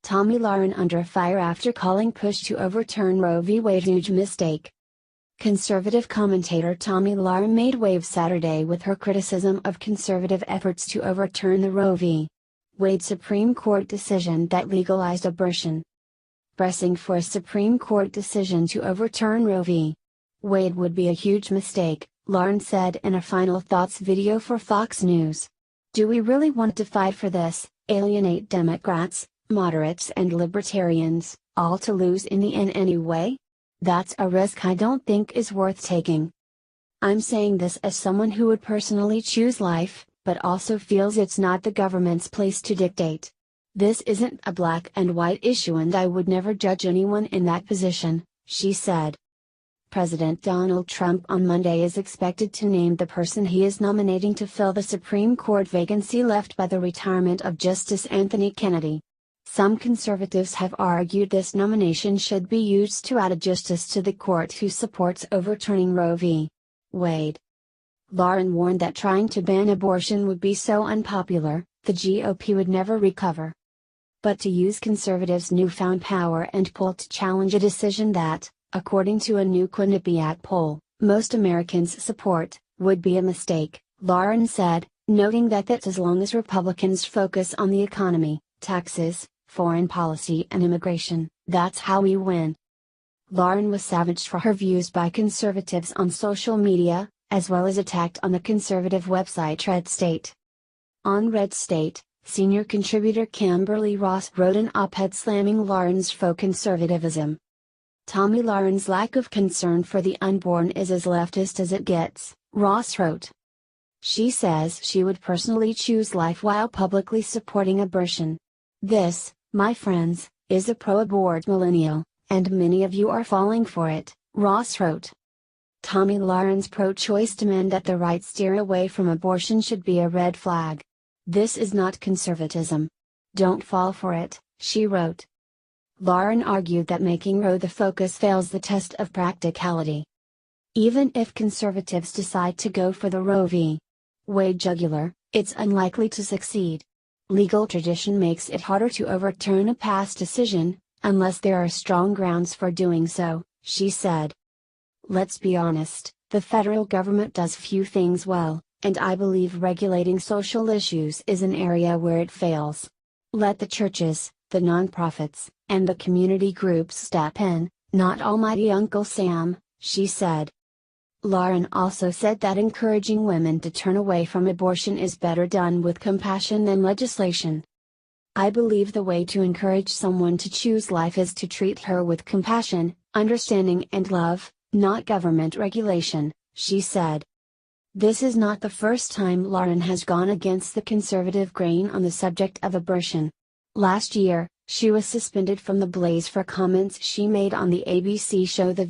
Tomi Lahren under fire after calling push to overturn Roe v. Wade huge mistake. Conservative commentator Tomi Lahren made waves Saturday with her criticism of conservative efforts to overturn the Roe v. Wade Supreme Court decision that legalized abortion. Pressing for a Supreme Court decision to overturn Roe v. Wade would be a huge mistake, Lahren said in a final thoughts video for Fox News. Do we really want to fight for this, alienate Democrats, moderates and libertarians, all to lose in the end anyway? That's a risk I don't think is worth taking. I'm saying this as someone who would personally choose life, but also feels it's not the government's place to dictate. This isn't a black and white issue and I would never judge anyone in that position, she said. President Donald Trump on Monday is expected to name the person he is nominating to fill the Supreme Court vacancy left by the retirement of Justice Anthony Kennedy. Some conservatives have argued this nomination should be used to add a justice to the court who supports overturning Roe v. Wade. Lahren warned that trying to ban abortion would be so unpopular, the GOP would never recover. But to use conservatives' newfound power and pull to challenge a decision that, according to a new Quinnipiac poll, most Americans support, would be a mistake, Lahren said, noting that as long as Republicans focus on the economy, taxes, foreign policy and immigration, that's how we win. Lahren was savaged for her views by conservatives on social media, as well as attacked on the conservative website Red State. On Red State, senior contributor Kimberly Ross wrote an op-ed slamming Lahren's faux conservatism. Tomi Lahren's lack of concern for the unborn is as leftist as it gets, Ross wrote. She says she would personally choose life while publicly supporting abortion. This, my friends, is a pro-abort millennial, and many of you are falling for it, Ross wrote. Tomi Lahren's pro-choice demand that the right steer away from abortion should be a red flag. This is not conservatism. Don't fall for it, she wrote. Lahren argued that making Roe the focus fails the test of practicality. Even if conservatives decide to go for the Roe v. Wade jugular, it's unlikely to succeed. Legal tradition makes it harder to overturn a past decision, unless there are strong grounds for doing so, she said. Let's be honest, the federal government does few things well, and I believe regulating social issues is an area where it fails. Let the churches, the nonprofits, and the community groups step in, not almighty Uncle Sam, she said. Lahren also said that encouraging women to turn away from abortion is better done with compassion than legislation. I believe the way to encourage someone to choose life is to treat her with compassion, understanding and love, not government regulation, she said. This is not the first time Lahren has gone against the conservative grain on the subject of abortion. Last year, she was suspended from the Blaze for comments she made on the ABC show The